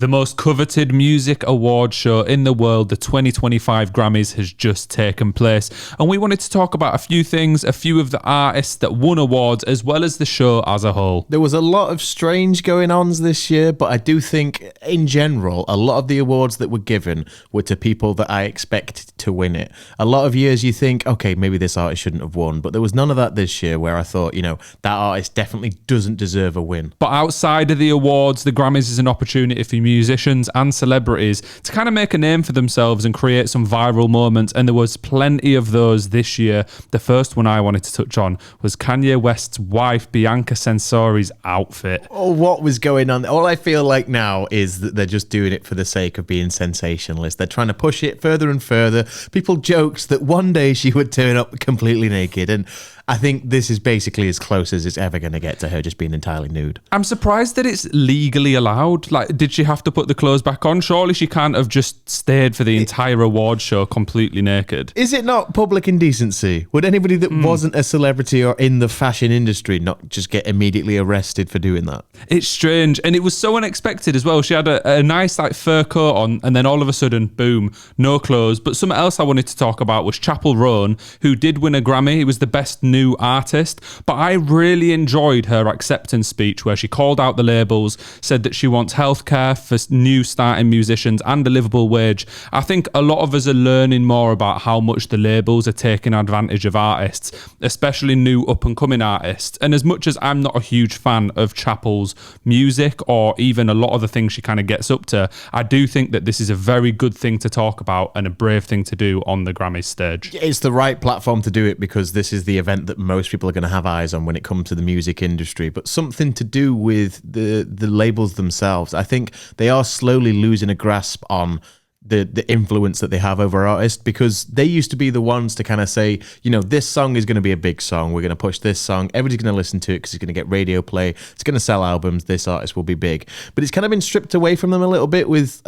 The most coveted music award show in the world, the 2025 Grammys, has just taken place. And we wanted to talk about a few things, a few of the artists that won awards, as well as the show as a whole. There was a lot of strange going-ons this year, but I do think, in general, a lot of the awards that were given were to people that I expected to win it. A lot of years you think, okay, maybe this artist shouldn't have won, but there was none of that this year where I thought, that artist definitely doesn't deserve a win. But outside of the awards, the Grammys is an opportunity for musicians and celebrities to kind of make a name for themselves and create some viral moments, and there was plenty of those this year. The first one I wanted to touch on was Kanye West's wife, Bianca Censori's outfit. Oh, what was going on? All I feel like now is that they're just doing it for the sake of being sensationalist. They're trying to push it further and further. People joked that one day she would turn up completely naked, and I think this is basically as close as it's ever going to get to her just being entirely nude. I'm surprised that it's legally allowed. Like, did she have to put the clothes back on? Surely she can't have just stayed for the entire award show completely naked. Is it not public indecency? Would anybody that wasn't a celebrity or in the fashion industry not just get immediately arrested for doing that? It's strange, and it was so unexpected as well. She had a nice fur coat on, and then all of a sudden, boom, no clothes. But something else I wanted to talk about was Chappell Roan, who did win a Grammy. He was the best new artist, but I really enjoyed her acceptance speech where she called out the labels, said that she wants healthcare for new starting musicians and a livable wage. I think a lot of us are learning more about how much the labels are taking advantage of artists, especially new up-and-coming artists. And as much as I'm not a huge fan of Chappell's music or even a lot of the things she kind of gets up to, I do think that this is a very good thing to talk about and a brave thing to do on the Grammys stage. It's the right platform to do it because this is the event that most people are going to have eyes on when it comes to the music industry, but something to do with the labels themselves. I think they are slowly losing a grasp on the influence that they have over artists, because they used to be the ones to kind of say, this song is going to be a big song, we're going to push this song, everybody's going to listen to it because it's going to get radio play, it's going to sell albums, this artist will be big. But it's kind of been stripped away from them a little bit with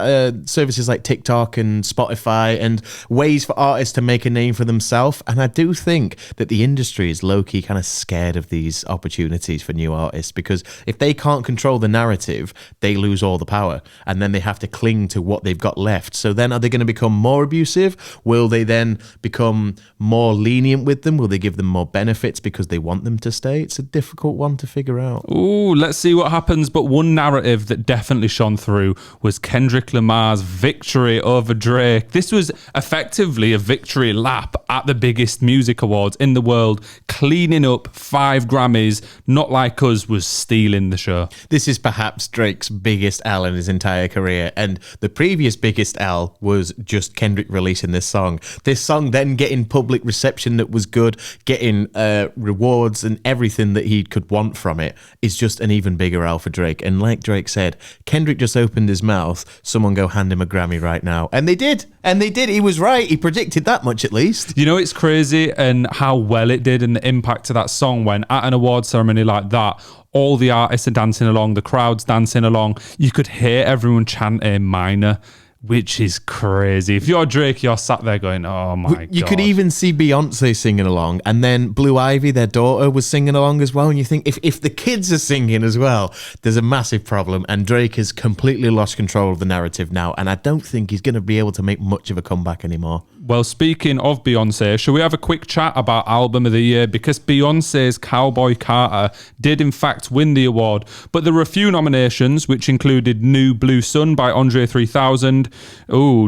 services like TikTok and Spotify and ways for artists to make a name for themselves. And I do think that the industry is low-key kind of scared of these opportunities for new artists, because if they can't control the narrative, they lose all the power, and then they have to cling to what they've got left. So then are they going to become more abusive? Will they then become more lenient with them? Will they give them more benefits because they want them to stay? It's a difficult one to figure out. Ooh, let's see what happens. But one narrative that definitely shone through was Kendrick Lamar's victory over Drake. This was effectively a victory lap at the biggest music awards in the world, cleaning up 5 Grammys. Not Like Us was stealing the show. This is perhaps Drake's biggest L in his entire career, and the previous biggest L was just Kendrick releasing this song. This song then getting public reception that was good, getting rewards and everything that he could want from it is just an even bigger L for Drake. And like Drake said, Kendrick just opened his mouth, someone go hand him a Grammy right now. And they did. He was right. He predicted that much at least. It's crazy and how well it did and the impact of that song when at an award ceremony like that, all the artists are dancing along, the crowd's dancing along. You could hear everyone chanting minor, which is crazy. If you're Drake, you're sat there going, oh my God. You could even see Beyonce singing along, and then Blue Ivy, their daughter, was singing along as well. And you think, if the kids are singing as well, there's a massive problem. And Drake has completely lost control of the narrative now, and I don't think he's going to be able to make much of a comeback anymore. Well, speaking of Beyonce, shall we have a quick chat about Album of the Year? Because Beyonce's Cowboy Carter did in fact win the award, but there were a few nominations, which included New Blue Sun by Andre 3000,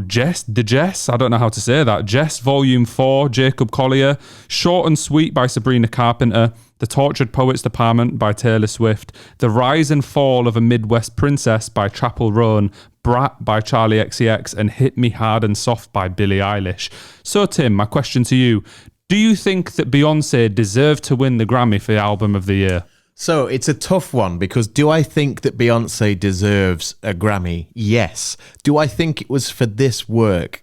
Jess, I don't know how to say that, Jess Volume 4, Jacob Collier, Short and Sweet by Sabrina Carpenter, The Tortured Poets Department by Taylor Swift, The Rise and Fall of a Midwest Princess by Chappell Roan, Brat by Charlie XCX, and Hit Me Hard and Soft by Billie Eilish. So Tim, my question to you, do you think that Beyonce deserved to win the Grammy for the Album of the Year? So it's a tough one, because do I think that Beyonce deserves a Grammy? Yes. Do I think it was for this work?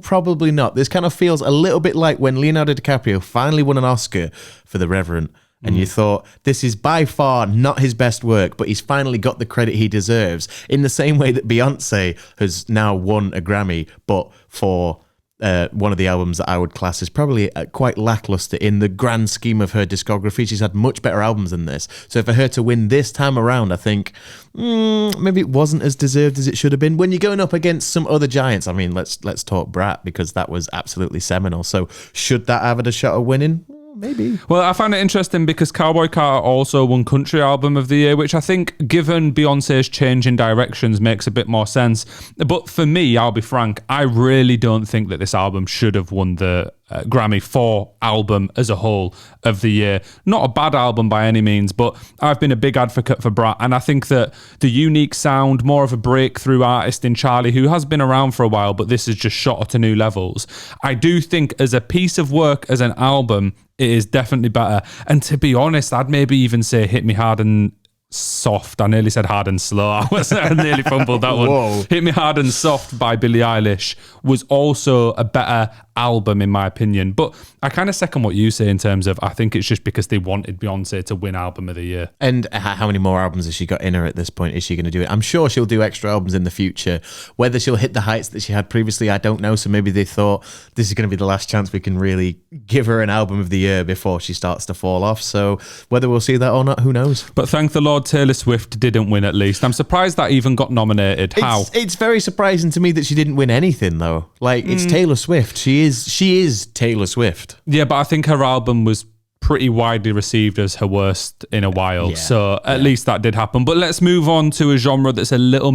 Probably not. This kind of feels a little bit like when Leonardo DiCaprio finally won an Oscar for The Revenant. And you thought, this is by far not his best work, but he's finally got the credit he deserves. In the same way that Beyonce has now won a Grammy, but for one of the albums that I would class as probably quite lackluster in the grand scheme of her discography. She's had much better albums than this. So for her to win this time around, I think maybe it wasn't as deserved as it should have been. When you're going up against some other giants, I mean, let's talk Brat, because that was absolutely seminal. So should that have had a shot of winning? Maybe. Well, I find it interesting because Cowboy Carter also won Country Album of the Year, which I think, given Beyonce's change in directions, makes a bit more sense. But for me, I'll be frank, I really don't think that this album should have won the Grammy for album as a whole of the year. Not a bad album by any means, but I've been a big advocate for Brat, and I think that the unique sound, more of a breakthrough artist in Charlie, who has been around for a while, but this has just shot her to new levels. I do think as a piece of work, as an album, it is definitely better. And to be honest, I'd maybe even say Hit Me Hard and Soft. I nearly said Hard and Slow. I nearly fumbled that one. Whoa. Hit Me Hard and Soft by Billie Eilish was also a better album in my opinion. But I kind of second what you say in terms of I think it's just because they wanted Beyonce to win Album of the Year. And how many more albums has she got in her at this point? Is she going to do it? I'm sure she'll do extra albums in the future. Whether she'll hit the heights that she had previously, I don't know. So maybe they thought this is going to be the last chance we can really give her an Album of the Year before she starts to fall off. So whether we'll see that or not, who knows? But thank the Lord Taylor Swift didn't win at least. I'm surprised that even got nominated. How? It's very surprising to me that she didn't win anything though. Like it's Taylor Swift. She is Taylor Swift. Yeah, but I think her album was pretty widely received as her worst in a while. Yeah, so at least that did happen. But let's move on to a genre that's a little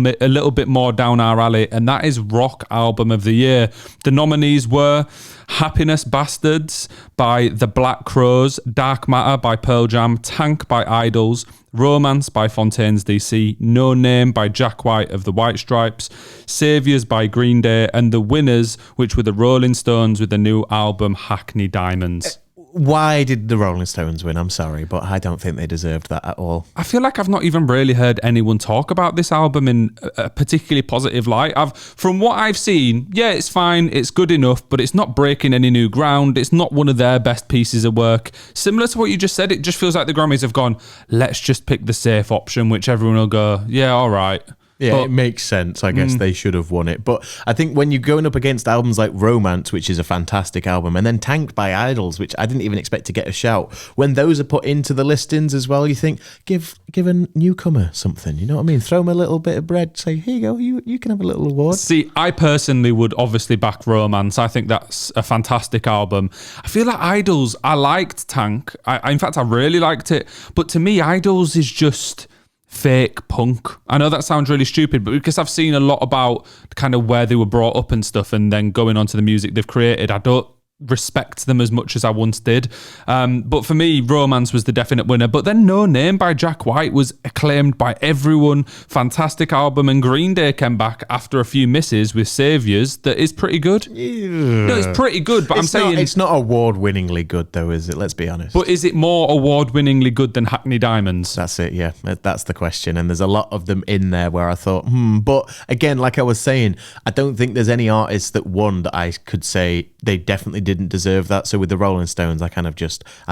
bit more down our alley, and that is Rock Album of the Year. The nominees were Happiness Bastards by The Black Crowes, Dark Matter by Pearl Jam, Tank by Idols, Romance by Fontaines DC, No Name by Jack White of the White Stripes, Saviours by Green Day, and the winners, which were the Rolling Stones with the new album Hackney Diamonds. Why did the Rolling Stones win? I'm sorry, but I don't think they deserved that at all. I feel like I've not even really heard anyone talk about this album in a particularly positive light. From what I've seen, yeah, it's fine, it's good enough, but it's not breaking any new ground. It's not one of their best pieces of work. Similar to what you just said, it just feels like the Grammys have gone, let's just pick the safe option, which everyone will go, yeah, all right. Yeah, but it makes sense. I guess they should have won it. But I think when you're going up against albums like Romance, which is a fantastic album, and then Tanked by Idols, which I didn't even expect to get a shout, when those are put into the listings as well, you think, give a newcomer something. You know what I mean? Throw them a little bit of bread. Say, here you go, you can have a little award. See, I personally would obviously back Romance. I think that's a fantastic album. I feel like Idols, I liked Tank. In fact, I really liked it. But to me, Idols is just fake punk. I know that sounds really stupid, but because I've seen a lot about kind of where they were brought up and stuff, and then going on to the music they've created, I don't respect them as much as I once did. But for me, Romance was the definite winner. But then No Name by Jack White was acclaimed by everyone. Fantastic album. And Green Day came back after a few misses with Saviours that is pretty good. No, it's pretty good, but I'm saying it's not award-winningly good though, is it? Let's be honest. But is it more award-winningly good than Hackney Diamonds? That's it, yeah. That's the question. And there's a lot of them in there where I thought, But again, like I was saying, I don't think there's any artists that won that I could say they definitely didn't deserve that. So with the Rolling Stones, I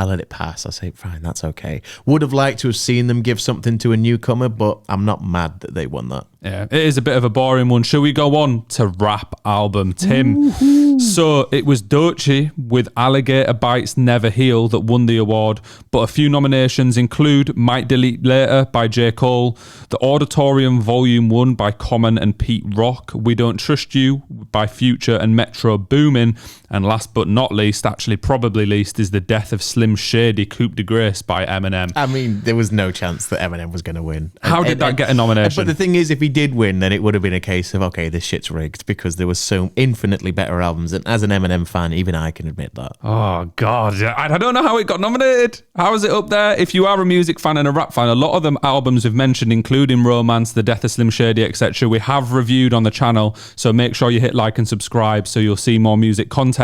let it pass. I say, fine, that's okay. Would have liked to have seen them give something to a newcomer, but I'm not mad that they won that. Yeah, it is a bit of a boring one. Shall we go on to Rap Album, Tim? Woo-hoo. So it was Doechii with Alligator Bites Never Heal that won the award, but a few nominations include Might Delete Later by J. Cole, The Auditorium Volume 1 by Common and Pete Rock, We Don't Trust You by Future and Metro Boomin, and last but not least, actually probably least, is The Death of Slim Shady Coupe de Grace by Eminem. I mean, there was no chance that Eminem was going to win. How did that get a nomination? But the thing is, if he did win, then it would have been a case of, okay, this shit's rigged, because there was so infinitely better albums. And as an Eminem fan, even I can admit that. Oh, God. I don't know how it got nominated. How is it up there? If you are a music fan and a rap fan, a lot of the albums we've mentioned, including Romance, The Death of Slim Shady, etc., we have reviewed on the channel. So make sure you hit like and subscribe so you'll see more music content.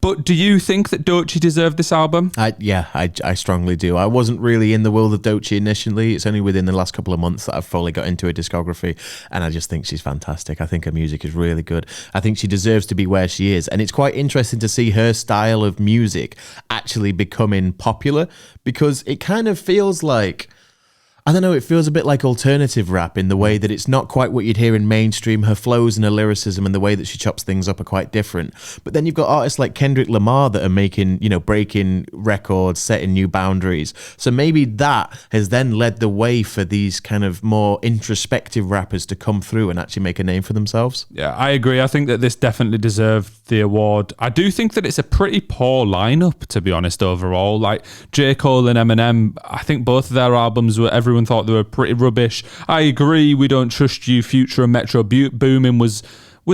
But do you think that Doechii deserved this album? I strongly do. I wasn't really in the world of Doechii initially. It's only within the last couple of months that I've fully got into her discography, and I just think she's fantastic. I think her music is really good. I think she deserves to be where she is, and it's quite interesting to see her style of music actually becoming popular, because it kind of feels like, I don't know, it feels a bit like alternative rap in the way that it's not quite what you'd hear in mainstream. Her flows and her lyricism and the way that she chops things up are quite different. But then you've got artists like Kendrick Lamar that are making, breaking records, setting new boundaries. So maybe that has then led the way for these kind of more introspective rappers to come through and actually make a name for themselves. Yeah, I agree. I think that this definitely deserved the award. I do think that it's a pretty poor lineup, to be honest, overall. Like J. Cole and Eminem, I think both of their albums everyone thought they were pretty rubbish. I agree, We Don't Trust You, Future and Metro Boomin was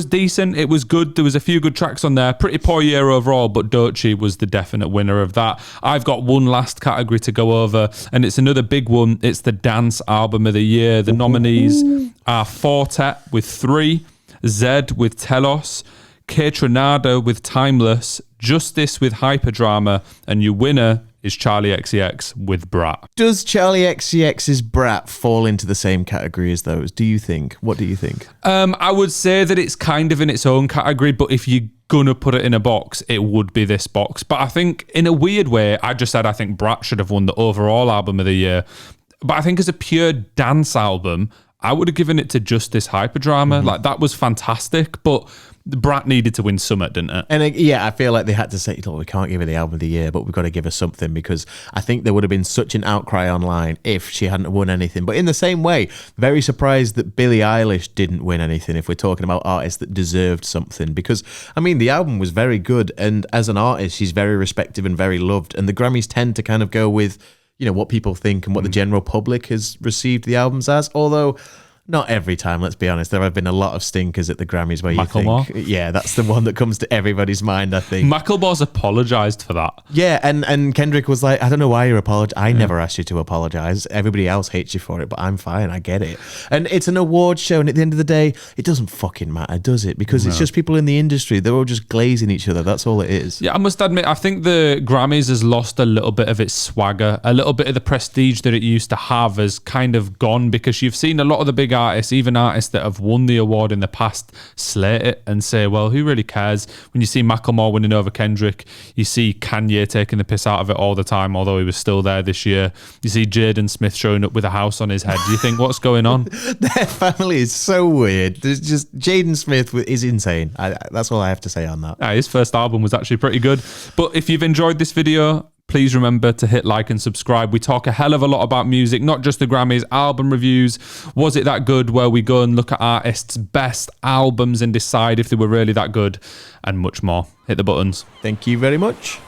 decent. It was good. There was a few good tracks on there. Pretty poor year overall, but Doechii was the definite winner of that. I've got one last category to go over, and it's another big one. It's the Dance Album of the Year. The nominees are Fortet with 3, Zed with Telos, Kaytranada with Timeless, Justice with Hyperdrama, and your winner is Charlie XCX with Brat. Does Charlie XCX's Brat fall into the same category as those? Do you think? What do you think? I would say that it's kind of in its own category, but if you're gonna put it in a box, it would be this box. But I think in a weird way, I think Brat should have won the overall album of the year. But I think as a pure dance album, I would have given it to Justice Hyperdrama. Like, that was fantastic, but Brat needed to win Summit, didn't it? And I feel like they had to say, look, we can't give her the album of the year, but we've got to give her something, because I think there would have been such an outcry online if she hadn't won anything. But in the same way, very surprised that Billie Eilish didn't win anything if we're talking about artists that deserved something, because, the album was very good, and as an artist, she's very respected and very loved, and the Grammys tend to kind of go with what people think and what the general public has received the albums as, although not every time, let's be honest. There have been a lot of stinkers at the Grammys where you think, yeah, that's the one that comes to everybody's mind, I think. Macklemore's apologised for that. Yeah, and Kendrick was like, I don't know why you're apologizing. I never asked you to apologise. Everybody else hates you for it, but I'm fine. I get it. And it's an award show, and at the end of the day, it doesn't fucking matter, does it? Because it's just people in the industry. They're all just glazing each other. That's all it is. Yeah, I must admit, I think the Grammys has lost a little bit of its swagger. A little bit of the prestige that it used to have has kind of gone, because you've seen a lot of the big artists, even artists that have won the award in the past, slate it and say, well, who really cares? When you see Macklemore winning over Kendrick, you see Kanye taking the piss out of it all the time, although he was still there this year. You see Jaden Smith showing up with a house on his head. Do you think, what's going on? Their family is so weird. There's just Jaden Smith is insane. That's all I have to say on that. Yeah, his first album was actually pretty good. But if you've enjoyed this video, please remember to hit like and subscribe. We talk a hell of a lot about music, not just the Grammys, album reviews. Was it that good? Where we go and look at artists' best albums and decide if they were really that good, and much more. Hit the buttons. Thank you very much.